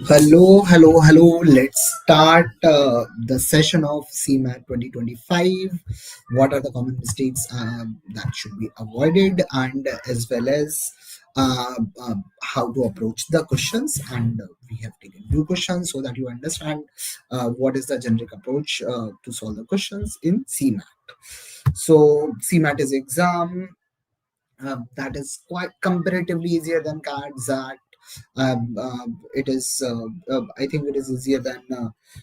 Hello. Let's start the session of CMAT 2025. What are the common mistakes that should be avoided, and as well as how to approach the questions. And we have taken two questions so that you understand what is the generic approach to solve the questions in CMAT. So, CMAT is exam that is quite comparatively easier than CAT, XAT. It is, I think it is easier than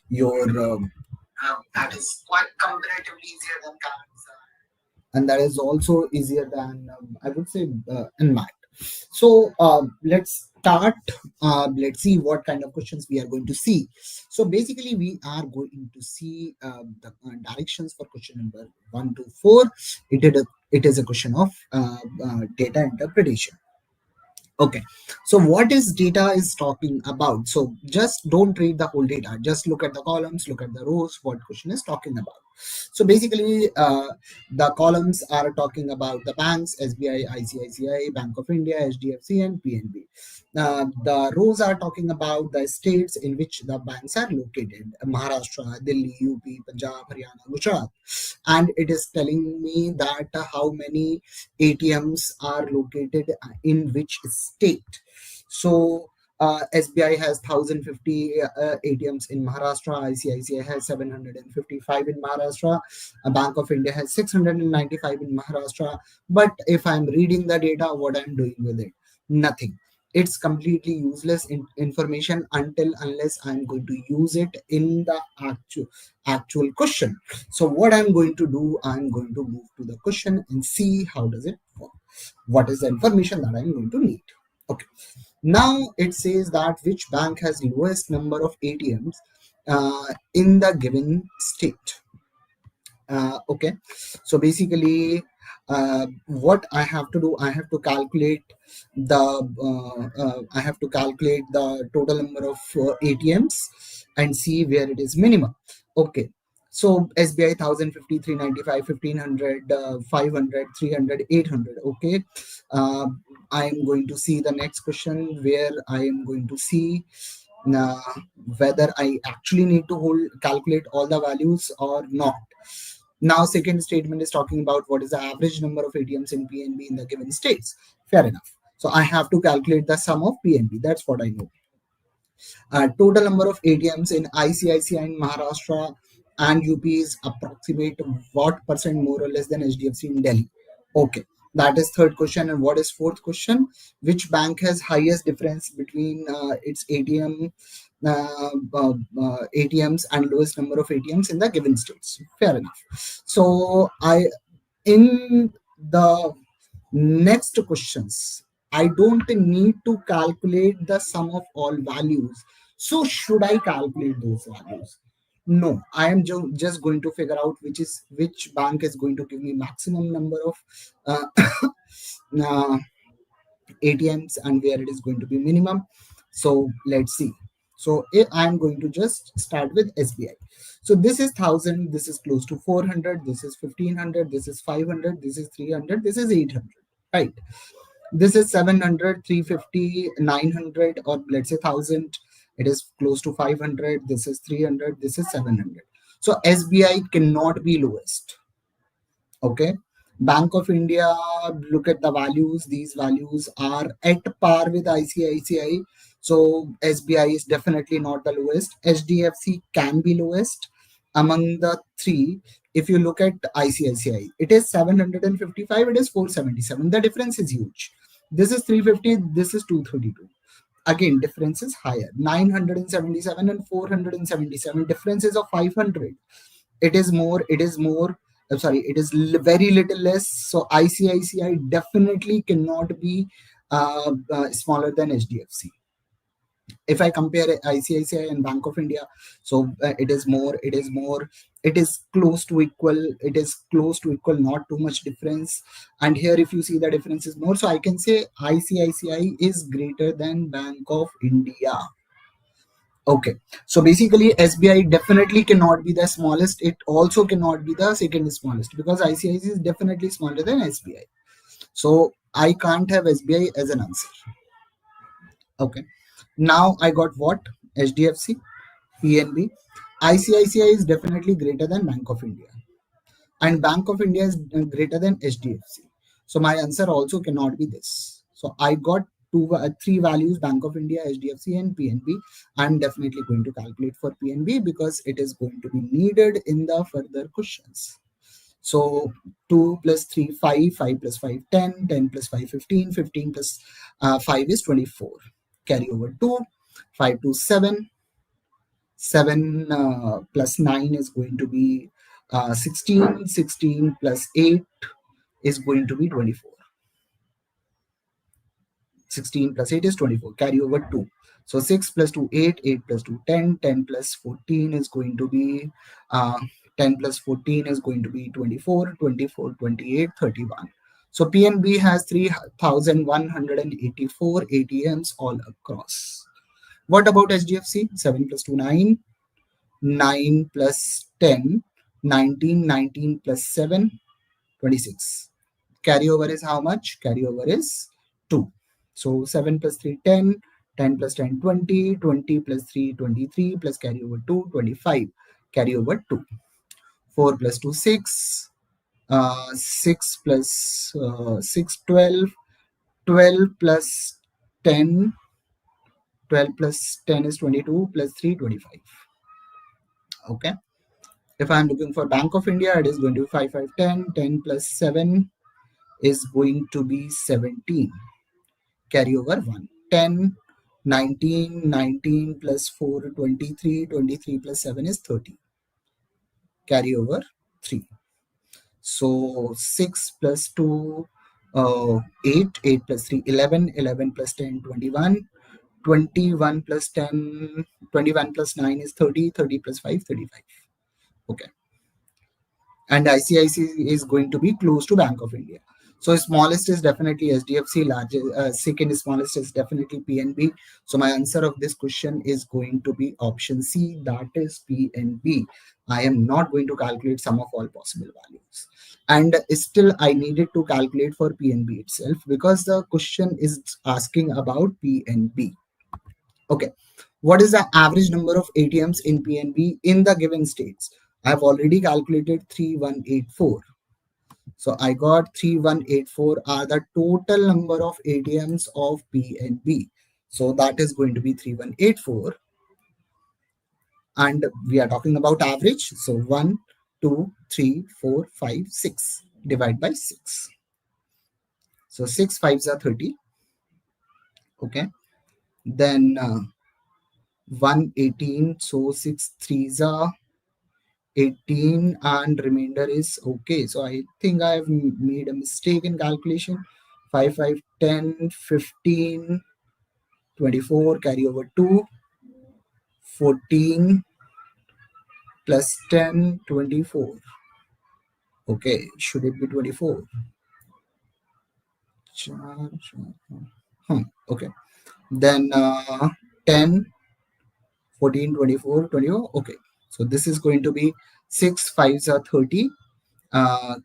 your, that is quite comparatively easier than CAT, and that is also easier than, I would say, in math. So let's start. Let's see what kind of questions we are going to see. So basically, we are going to see the directions for question number 1 to 4. It is a question of data interpretation. Okay, so what is data is talking about? So just don't read the whole data. Just look at the columns, look at the rows. What question is talking about? So basically, the columns are talking about the banks: SBI, ICICI, Bank of India, HDFC, and PNB. The rows are talking about the states in which the banks are located: Maharashtra, Delhi, UP, Punjab, Haryana, Gujarat. And it is telling me that how many ATMs are located in which state. So SBI has 1050 ATMs in Maharashtra, ICICI has 755 in Maharashtra, Bank of India has 695 in Maharashtra. But if I'm reading the data, what I'm doing with it? Nothing. It's completely useless information unless I'm going to use it in the actual question. So what I'm going to do, I'm going to move to the question and see how does it work. What is the information that I'm going to need? Okay. Now it says that which bank has lowest number of ATMs in the given state. Okay, so basically, what I have to do, I have to calculate the total number of ATMs and see where it is minimum. Okay, so SBI 1050, 395, 1500, 500, 300, 800. Okay, uh, I am going to see the next question where I am going to see uh, whether I actually need to calculate all the values or not. Now, second statement is talking about what is the average number of ATMs in PNB in the given states. Fair enough. So I have to calculate the sum of PNB. That's what I know. Total number of ATMs in ICICI in Maharashtra and UP is approximate what percent more or less than HDFC in Delhi. Okay, that is third question. And what is fourth question? Which bank has highest difference between its ATMs and lowest number of ATMs in the given states? Fair enough. So in the next questions, I don't need to calculate the sum of all values. So should I calculate those values? No, I am just going to figure out which bank is going to give me maximum number of uh, uh, ATMs and where it is going to be minimum. So let's see. So I'm going to just start with SBI. So this is 1000, this is close to 400, this is 1500, this is 500, this is 300, this is 800, right? This is 700, 350, 900, or let's say 1000. It is close to 500. This is 300. This is 700. So SBI cannot be lowest. Okay. Bank of India, look at the values. These values are at par with ICICI. So SBI is definitely not the lowest. HDFC can be lowest among the three. If you look at ICICI, it is 755, it is 477. The difference is huge. This is 350, this is 232. Again, difference is higher. 977 and 477, differences of 500. It is very little less. So ICICI definitely cannot be smaller than HDFC. If I compare ICICI and Bank of India, so it is close to equal, not too much difference. And here, if you see, the difference is more. So I can say ICICI is greater than Bank of India. Okay, so basically SBI definitely cannot be the smallest. It also cannot be the second smallest because ICICI is definitely smaller than SBI. So I can't have SBI as an answer. Okay, now I got what? HDFC, PNB. ICICI is definitely greater than Bank of India, and Bank of India is greater than HDFC. So my answer also cannot be this. So I got three values: Bank of India, HDFC, and PNB. I'm definitely going to calculate for PNB because it is going to be needed in the further questions. So 2 plus 3, 5, 5 plus 5, 10, 10 plus 5, 15, 15 plus 5 is 24. Carry over 2, 5 to 7, 7 plus 9 is going to be 16, 16 plus 8 is going to be 24. 16 plus 8 is 24. Carry over 2. So 6 plus 2, 8, 8 plus 2, 10, 10 plus 14 is going to be 10 plus 14 is going to be 24, 24, 28, 31. So PNB has 3,184 ATMs all across. What about HDFC? 7 plus 2, 9, 9 plus 10, 19, 19 plus 7, 26. Carryover is how much? Carryover is 2. So 7 plus 3, 10, 10 plus 10, 20, 20 plus 3, 23, plus carryover 2, 25. Carryover 2. 4 plus 2, 6. 6 plus 6, 12. 12 plus 10. 12 plus 10 is 22, plus 3, 25. Okay. If I'm looking for Bank of India, it is going to be 5, 5, 10. 10 plus 7 is going to be 17. Carry over 1. 10, 19, 19 plus 4, 23. 23 plus 7 is 30. Carry over 3. So 6 plus 2, 8. 8 plus 3, 11. 11 plus 10, 21. 21 plus 10, 21 plus 9 is 30. 30 plus 5, 35. Okay. And ICICI is going to be close to Bank of India. So smallest is definitely HDFC, largest, second smallest is definitely PNB. So my answer of this question is going to be option C, that is PNB. I am not going to calculate sum of all possible values. And still I needed to calculate for PNB itself because the question is asking about PNB. Okay. What is the average number of ATMs in PNB in the given states? I've already calculated 3184. So I got 3184 are the total number of ATMs of PNB. So that is going to be 3184. And we are talking about average. So 1, 2, 3, 4, 5, 6. Divide by 6. So 6 5s are 30. Okay. Then 118. So 6 3s are 18 and remainder is okay. So I think I have made a mistake in calculation. 5 5 10 15 24 carry over 2 14 plus 10 24. Okay, should it be 24? Okay, then 10 14 24 24. Okay, so this is going to be 6 5s are 30.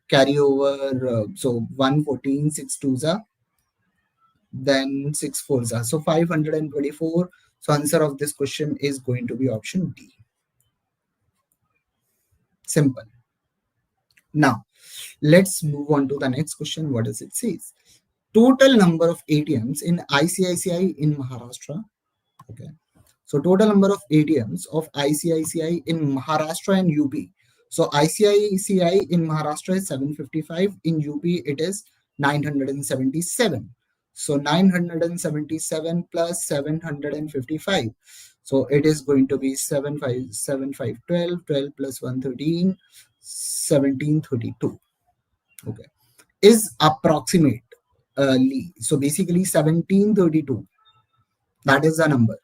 Carry over so 114 6 2s are, then 6 4s are, so 524. So answer of this question is going to be option D. Simple. Now let's move on to the next question. What does it say? Total number of ATMs in ICICI in Maharashtra. Okay, so total number of ATMs of ICICI in Maharashtra and UP. So ICICI in Maharashtra is 755. In UP it is 977. So 977 plus 755. So it is going to be 7 5 7 5 12. 12 plus 1 13. 1732. Okay, is approximate. So basically 1732. That is the number.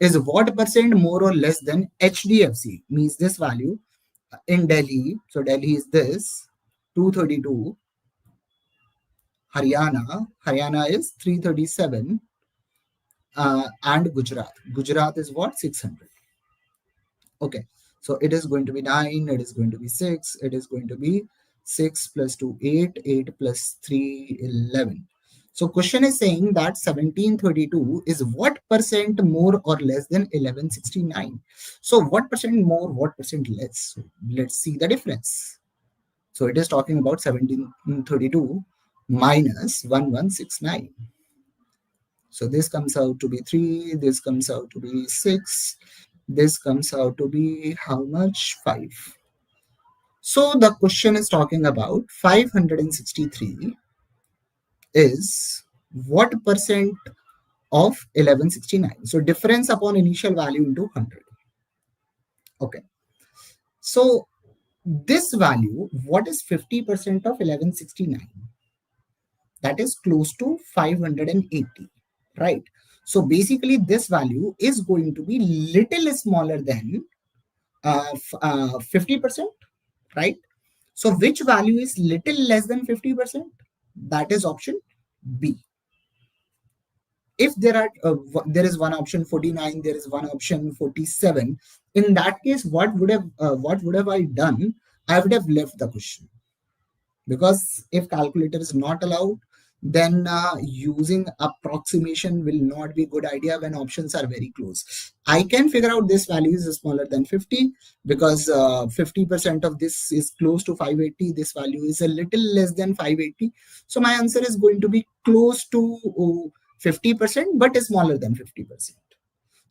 Is what percent more or less than HDFC? Means this value in Delhi. So Delhi is this 232. Haryana is 337. And Gujarat is what? 600. Okay, so it is going to be 9, it is going to be 6, it is going to be 6 plus 2 8, 8 plus 3 11. So question is saying that 1732 is what percent more or less than 1169? So what percent more, what percent less? So let's see the difference. So it is talking about 1732 minus 1169. So this comes out to be 3, this comes out to be 6, this comes out to be how much? 5. So the question is talking about 563 is what percent of 1169? So difference upon initial value into 100. Okay. So this value, what is 50% of 1169? That is close to 580, right? So basically this value is going to be little smaller than 50%, right? So which value is little less than 50%? That is option B. If there is one option 49, there is one option 47, in that case what would have I done? I would have left the question, because if calculator is not allowed, then using approximation will not be a good idea when options are very close. I can figure out this value is smaller than 50 because 50% of this is close to 580. This value is a little less than 580. So my answer is going to be close to 50%, but smaller than 50%.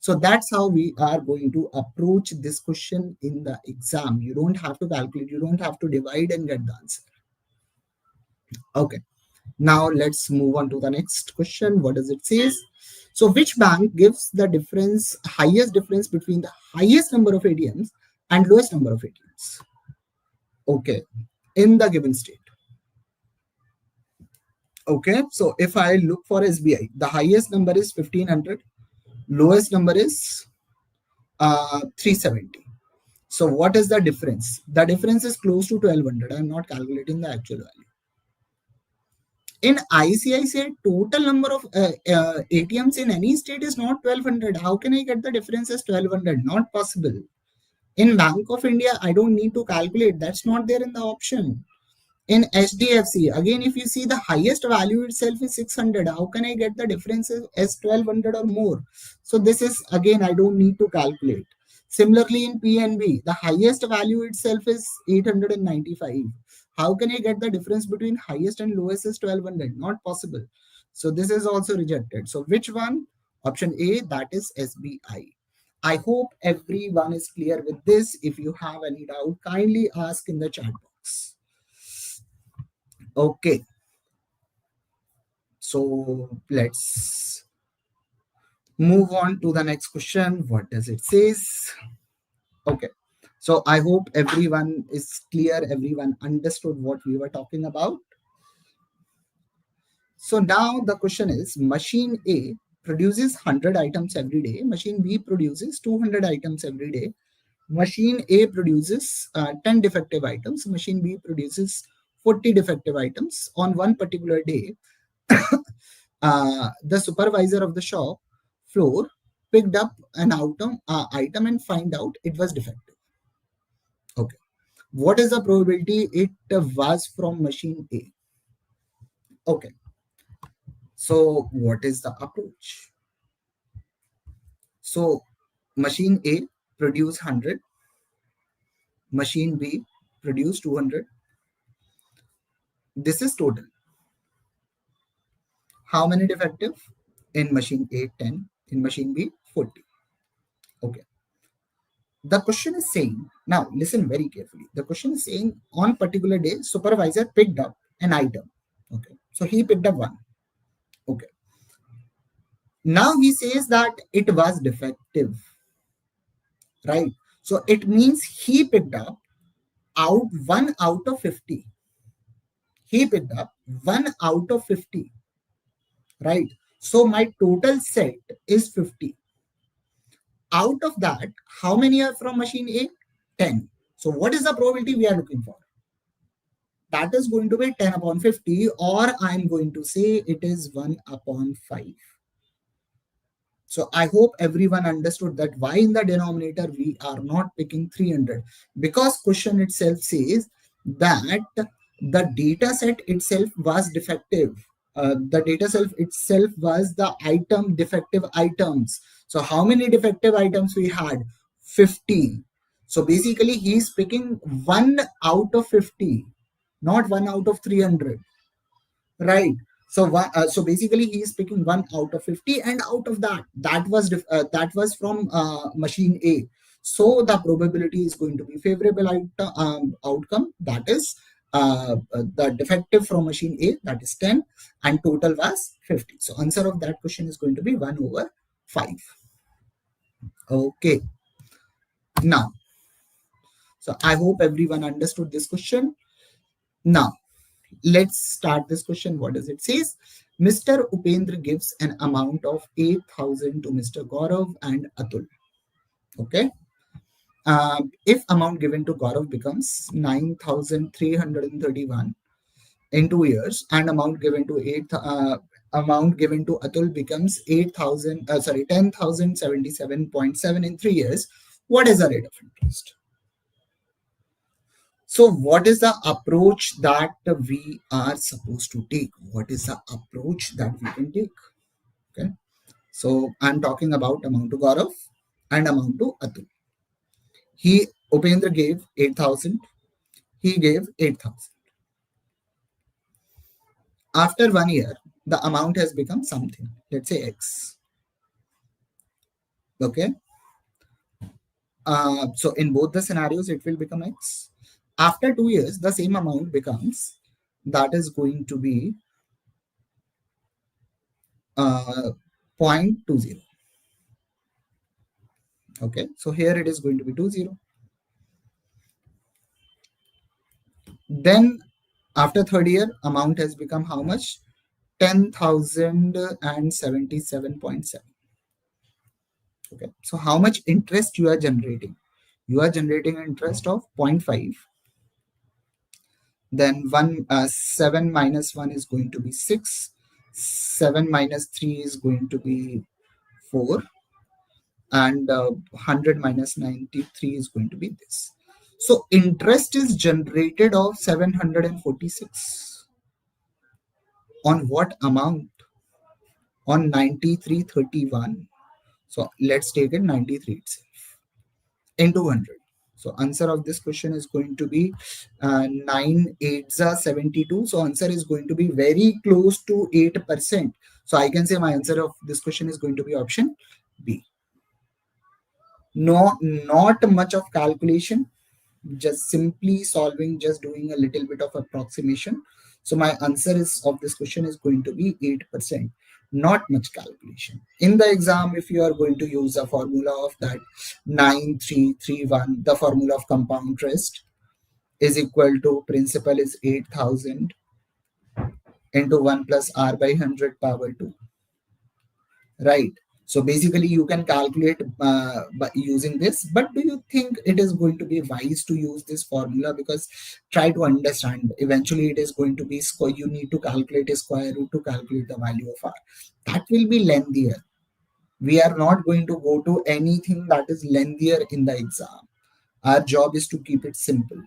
So that's how we are going to approach this question in the exam. You don't have to calculate, you don't have to divide and get the answer. Okay. Now let's move on to the next question. What does it say? So which bank gives the highest difference between the highest number of ATMs and lowest number of ATMs? Okay, in the given state. Okay, so if I look for SBI, the highest number is 1500, lowest number is 370. So what is the difference? The difference is close to 1200. I'm not calculating the actual value. In ICICI, total number of ATMs in any state is not 1200. How can I get the difference as 1200? Not possible. In Bank of India, I don't need to calculate. That's not there in the option. In HDFC, again, if you see the highest value itself is 600, how can I get the difference as 1200 or more? So this is, again, I don't need to calculate. Similarly, in PNB, the highest value itself is 895. How can I get the difference between highest and lowest is 1200? Not possible. So this is also rejected. So which one? Option A, that is SBI. I hope everyone is clear with this. If you have any doubt, kindly ask in the chat box. Okay. So let's move on to the next question. What does it say? Okay. So I hope everyone is clear. Everyone understood what we were talking about. So now the question is, machine A produces 100 items every day. Machine B produces 200 items every day. Machine A produces 10 defective items. Machine B produces 40 defective items. On one particular day, the supervisor of the shop floor picked up an item and find out it was defective. Okay. What is the probability it was from machine A? Okay. So what is the approach? So machine A produce 100. Machine B produce 200. This is total. How many defective? In machine A, 10. In machine B, 40. Okay. The question is saying, now listen very carefully. The question is saying on particular day, supervisor picked up an item. Okay. So he picked up one. Okay. Now he says that it was defective. Right. So it means he picked up one out of 50. He picked up 1 out of 50. Right. So my total set is 50. Out of that, how many are from machine A? 10. So what is the probability we are looking for? That is going to be 10 upon 50, or I'm going to say it is 1 upon 5. So I hope everyone understood that why in the denominator we are not picking 300, because question itself says that the data set itself was defective. The data self itself was the item defective items. So how many defective items we had? 50. So basically he's picking 1 out of 50, not 1 out of 300. Right. So so basically he is picking 1 out of 50, and out of that, that was from machine A. So the probability is going to be favorable outcome, that is the defective from machine A, that is 10, and total was 50. So answer of that question is going to be 1 over 5. Okay. Now, so I hope everyone understood this question. Now, let's start this question. What does it says? Mr. Upendra gives an amount of 8,000 to Mr. Gaurav and Atul. Okay. If amount given to Gaurav becomes 9,331 in 2 years, and amount given to Atul becomes 10,077.7 in 3 years, what is the rate of interest? So what is the approach that we are supposed to take? What is the approach that we can take? Okay. So I'm talking about amount to Gaurav and amount to Atul. Upendra gave 8,000. He gave 8,000. After 1 year, the amount has become something. Let's say X. Okay. So in both the scenarios, it will become X. After 2 years, the same amount becomes, that is going to be 0.20. Okay, so here it is going to be 20. Then after third year, amount has become how much? 10,077.7. Okay, so how much interest you are generating? You are generating an interest of 0.5. Then 7 minus 1 is going to be 6. 7 minus 3 is going to be 4. And 100 minus 93 is going to be this. So interest is generated of 746. On what amount? On 9331. So let's take it 93 itself into 100. So answer of this question is going to be 9 8s are 72. So answer is going to be very close to 8%. So I can say my answer of this question is going to be option B. No, not much of calculation, just simply solving, just doing a little bit of approximation. So my answer is of this question is going to be 8%, not much calculation. In the exam, if you are going to use a formula of that 9331, the formula of compound interest is equal to principal is 8,000 into 1 plus r by 100 power 2, right? So basically you can calculate by using this, but do you think it is going to be wise to use this formula? Because try to understand, eventually it is going to be you need to calculate a square root to calculate the value of r. That will be lengthier. We are not going to go to anything that is lengthier in the exam. Our job is to keep it simple.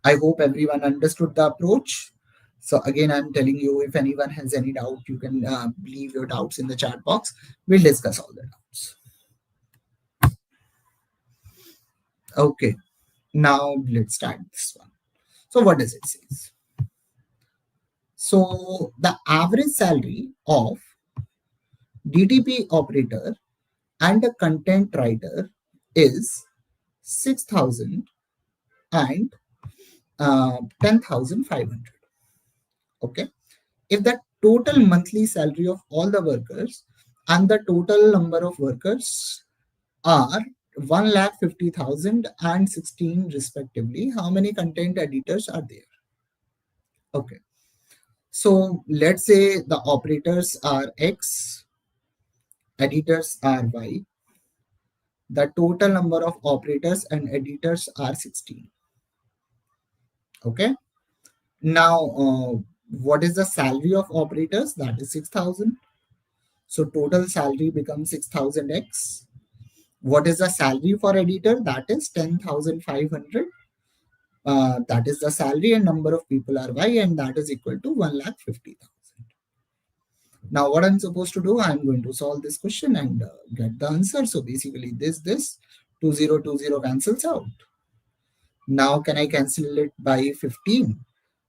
I hope everyone understood the approach. So again, I'm telling you, if anyone has any doubt, you can leave your doubts in the chat box. We'll discuss all the doubts. Okay, now let's start this one. So what does it say? So the average salary of DTP operator and a content writer is 6,000 and 10,500. Okay. If the total monthly salary of all the workers and the total number of workers are 1,50,000 and 16 respectively, how many content editors are there? Okay. So let's say the operators are X, editors are Y. The total number of operators and editors are 16. Okay. Now, what is the salary of operators? That is 6,000. So total salary becomes 6,000x. What is the salary for editor? That is 10,500. That is the salary, and number of people are Y, and that is equal to 1,50,000. Now what I'm supposed to do, I'm going to solve this question and get the answer. So basically this 2020 cancels out. Now can I cancel it by 15?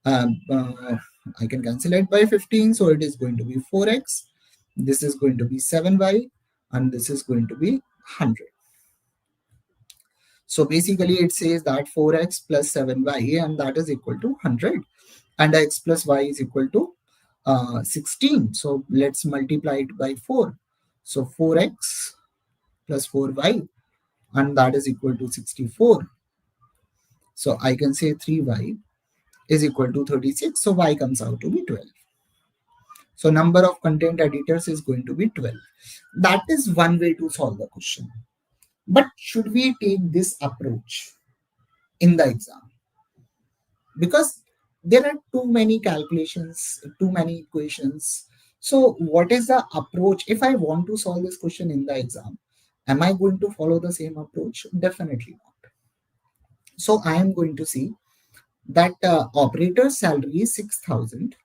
Um, uh, I can cancel it by 15. So it is going to be 4x. This is going to be 7y. And this is going to be 100. So basically it says that 4x plus 7y and that is equal to 100. And x plus y is equal to 16. So let's multiply it by 4. So 4x plus 4y and that is equal to 64. So I can say 3y is equal to 36. So y comes out to be 12. So number of content editors is going to be 12. That is one way to solve the question. But should we take this approach in the exam? Because there are too many calculations, too many equations. So what is the approach? If I want to solve this question in the exam, am I going to follow the same approach? Definitely not. So I am going to see that operator salary is 6,000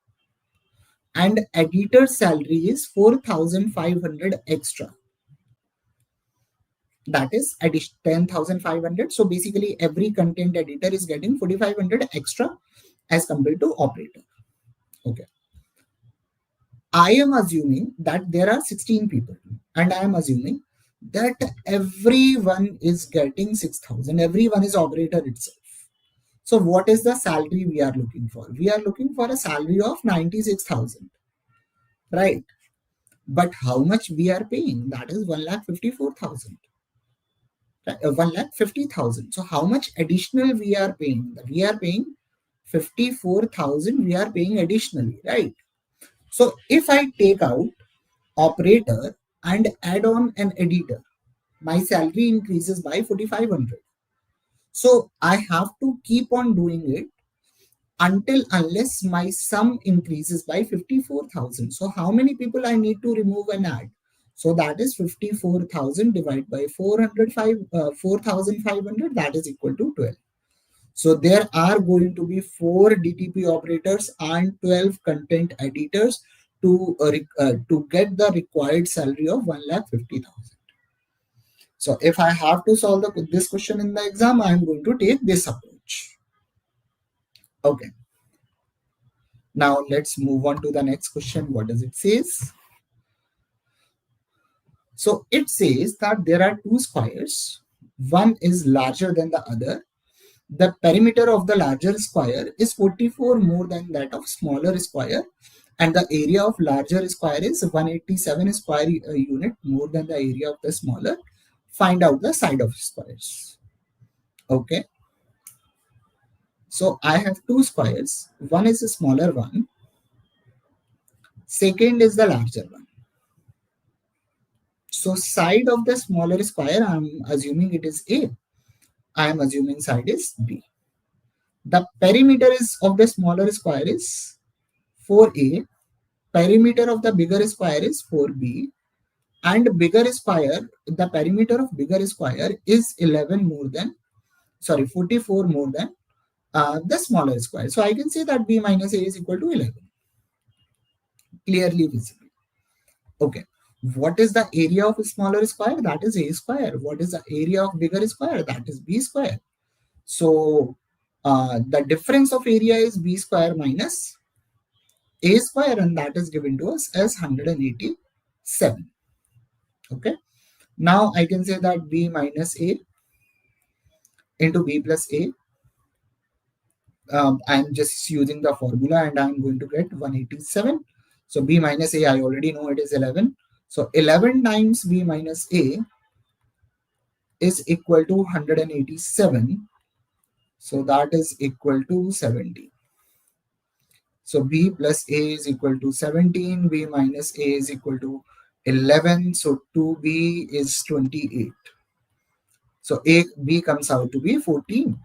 and editor salary is 4,500 extra. That is addition 10,500. So basically every content editor is getting 4,500 extra as compared to operator. Okay. I am assuming that there are 16 people and I am assuming that everyone is getting 6,000. Everyone is operator itself. So what is the salary we are looking for? We are looking for a salary of 96,000, right? But how much we are paying? That is 1,54,000. 1,50,000. So how much additional we are paying? We are paying 54,000. We are paying additionally, right? So if I take out operator and add on an editor, my salary increases by 4,500. So I have to keep on doing it until unless my sum increases by 54,000. So how many people I need to remove and add? So that is 54,000 divided by 4,500, that is equal to 12. So there are going to be 4 DTP operators and 12 content editors to get the required salary of 1,50,000. So if I have to solve this question in the exam, I am going to take this approach. Okay. Now let's move on to the next question. What does it says? So it says that there are two squares. One is larger than the other. The perimeter of the larger square is 44 more than that of smaller square. And the area of larger square is 187 square unit more than the area of the smaller. Find out the side of squares. Okay. So I have two squares. One is a smaller one. Second is the larger one. So side of the smaller square, I'm assuming it is A. I am assuming side is B. The perimeter is of the smaller square is 4A. Perimeter of the bigger square is 4B. And bigger square, the perimeter of bigger square is 44 more than the smaller square. So I can say that B minus A is equal to 11. Clearly visible. Okay. What is the area of a smaller square? That is A square. What is the area of bigger square? That is B square. So the difference of area is B square minus A square, and that is given to us as 187. Okay. Now I can say that B minus A into B plus A. I'm just using the formula and I'm going to get 187. So B minus A, I already know it is 11. So 11 times B minus A is equal to 187. So that is equal to 70. So B plus A is equal to 17. B minus A is equal to 11. So 2B is 28. So B comes out to be 14.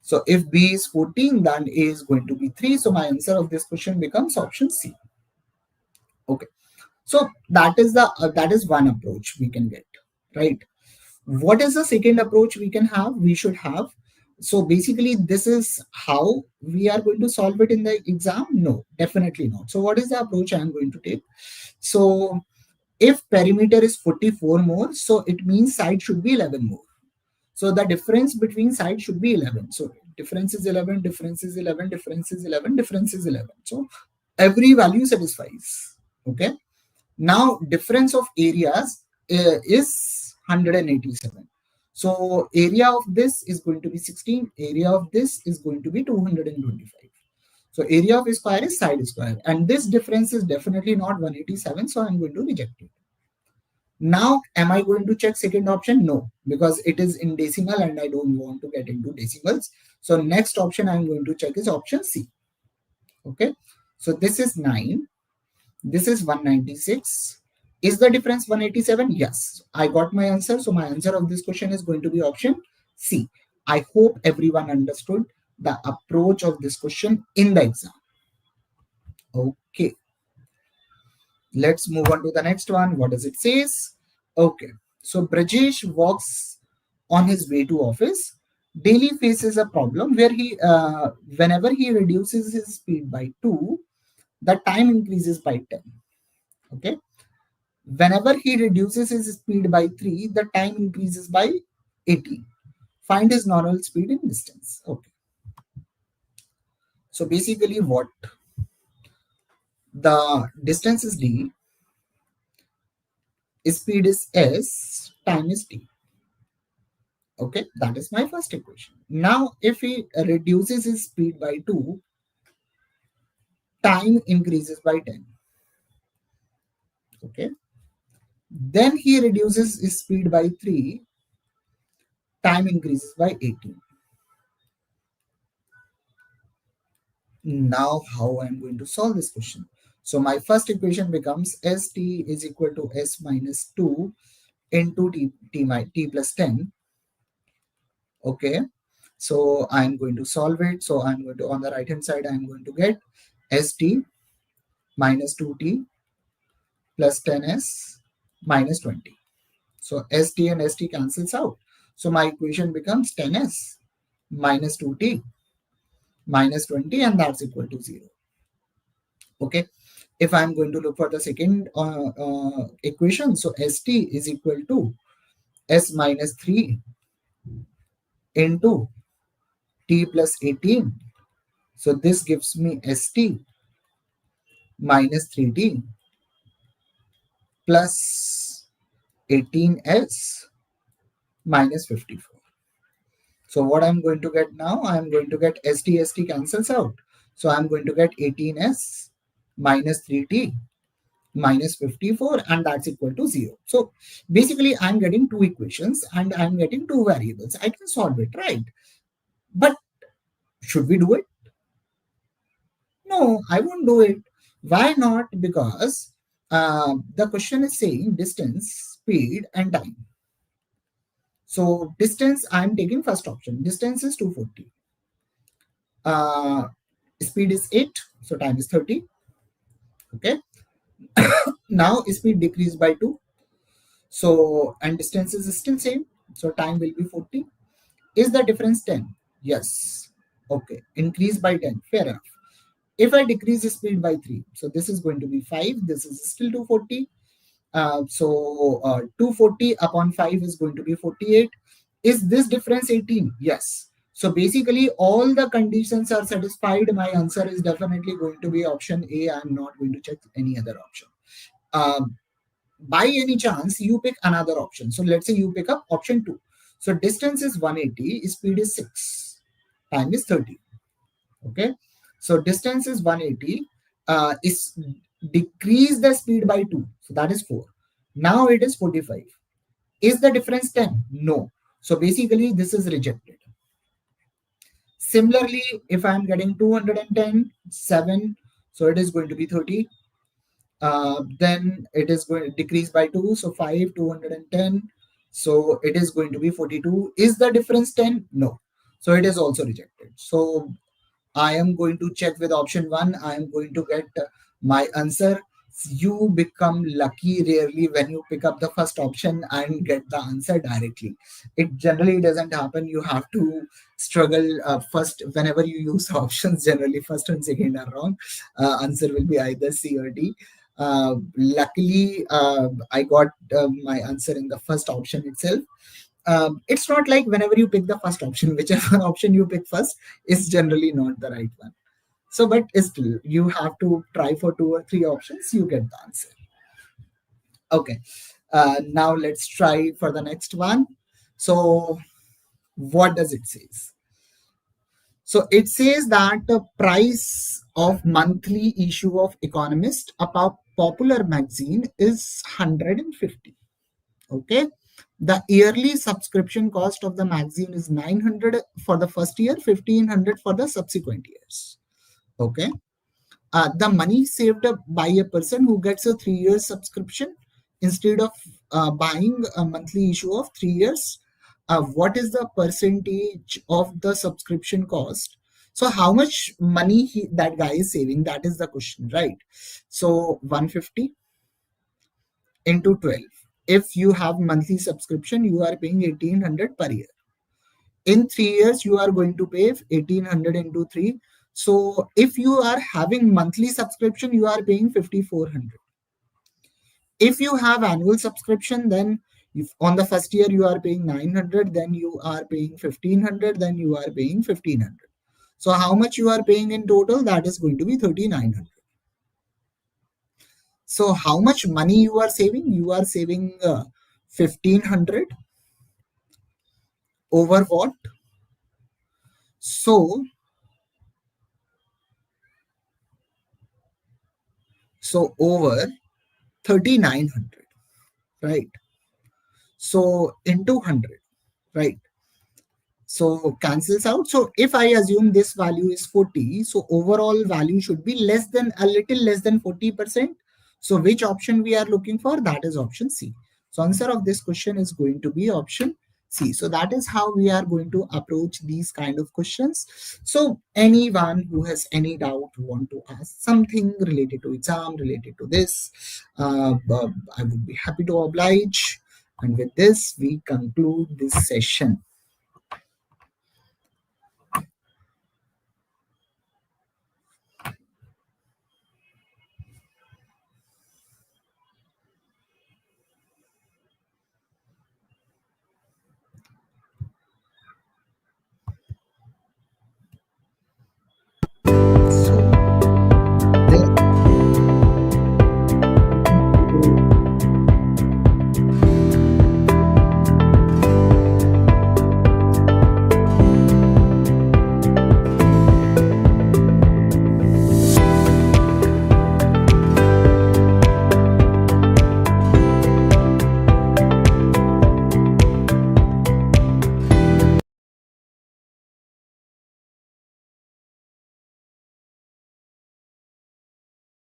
So if B is 14, then A is going to be 3. So my answer of this question becomes option C. Okay. So that is one approach we can get, right? What is the second approach we can have? We should have So basically, this is how we are going to solve it in the exam? No, definitely not. So what is the approach I am going to take? So if perimeter is 44 more, so it means side should be 11 more. So the difference between sides should be 11. So difference is 11, difference is 11, difference is 11, difference is 11. So every value satisfies. Okay. Now difference of areas is 187. So area of this is going to be 16. Area of this is going to be 225. So area of a square is side square. And this difference is definitely not 187. So I'm going to reject it. Now, am I going to check second option? No, because it is in decimal and I don't want to get into decimals. So next option I'm going to check is option C. Okay. So this is 9. This is 196. Is the difference 187? Yes. I got my answer. So my answer of this question is going to be option C. I hope everyone understood the approach of this question in the exam. Okay. Let's move on to the next one. What does it says? Okay. So Brajesh walks on his way to office. Daily faces a problem where whenever he reduces his speed by 2, the time increases by 10. Okay. Whenever he reduces his speed by 3, the time increases by 18. Find his normal speed in distance. Okay. So basically what? The distance is d, speed is s, time is t. Okay, that is my first equation. Now, if he reduces his speed by 2, time increases by 10. Okay. Then he reduces his speed by 3, time increases by 18. Now, how I'm going to solve this question? So my first equation becomes st is equal to s minus 2 into t plus 10. Okay. So I'm going to solve it. So I'm going to, on the right hand side, I'm going to get st minus 2t plus 10s minus 20. So st and st cancels out. So my equation becomes 10s minus 2t minus 20, and that's equal to 0. Okay. If I'm going to look for the second equation, so st is equal to s minus 3 into t plus 18. So this gives me st minus 3t plus 18s minus 54. So what I'm going to get now, I'm going to get st cancels out. So I'm going to get 18s minus 3t minus 54, and that's equal to 0. So basically I'm getting two equations and I'm getting two variables. I can solve it, right? But should we do it? No, I won't do it. Why not? Because the question is saying distance, speed, and time. So distance, I'm taking first option. Distance is 240. Speed is 8, so time is 30. Okay. Now speed decreased by 2. So, and distance is still same. So time will be 40. Is the difference 10? Yes. Okay. Increase by 10. Fair enough. If I decrease the speed by 3, so this is going to be 5. This is still 240. 240 upon 5 is going to be 48. Is this difference 18? Yes. So basically all the conditions are satisfied. My answer is definitely going to be option A. I'm not going to check any other option. By any chance, you pick another option. So let's say you pick up option 2. So distance is 180, speed is 6, time is 30. Okay. So distance is 180, is decrease the speed by 2. So that is 4. Now it is 45. Is the difference 10? No. So basically this is rejected. Similarly, if I'm getting 210, 7, so it is going to be 30. Then it is going to decrease by 2. So 5, 210. So it is going to be 42. Is the difference 10? No. So it is also rejected. So I am going to check with option 1. I am going to get my answer you become lucky rarely when you pick up the first option and get the answer directly. It generally doesn't happen. You have to struggle first. Whenever you use options, generally first and second are wrong. Answer will be either C or D. Luckily, I got my answer in the first option itself. It's not like whenever you pick the first option, whichever option you pick first is generally not the right one. So, but still, you have to try for two or three options, you get the answer. Okay. Now let's try for the next one. So, what does it say? So, it says that the price of monthly issue of Economist, a popular magazine, is 150. Okay. The yearly subscription cost of the magazine is 900 for the first year, 1500 for the subsequent years. Okay. The money saved by a person who gets a 3 year subscription instead of buying a monthly issue of 3 years. What is the percentage of the subscription cost? So how much money that guy is saving? That is the question, right? So 150 into 12. If you have monthly subscription, you are paying 1800 per year. In 3 years, you are going to pay 1800 into 3. So if you are having monthly subscription, you are paying 5400. If you have annual subscription, then if on the first year you are paying 900, then you are paying 1500, then you are paying 1500. So how much you are paying in total? That is going to be 3900. So how much money you are saving? You are saving 1500 over what? So over 3900, right? So into 100, right? So cancels out. So if I assume this value is 40, so overall value should be less than, a little less than 40%. So which option we are looking for? That is option C. So answer of this question is going to be option C. So that is how we are going to approach these kind of questions. So anyone who has any doubt, want to ask something related to exam, related to this, I would be happy to oblige. And with this, we conclude this session.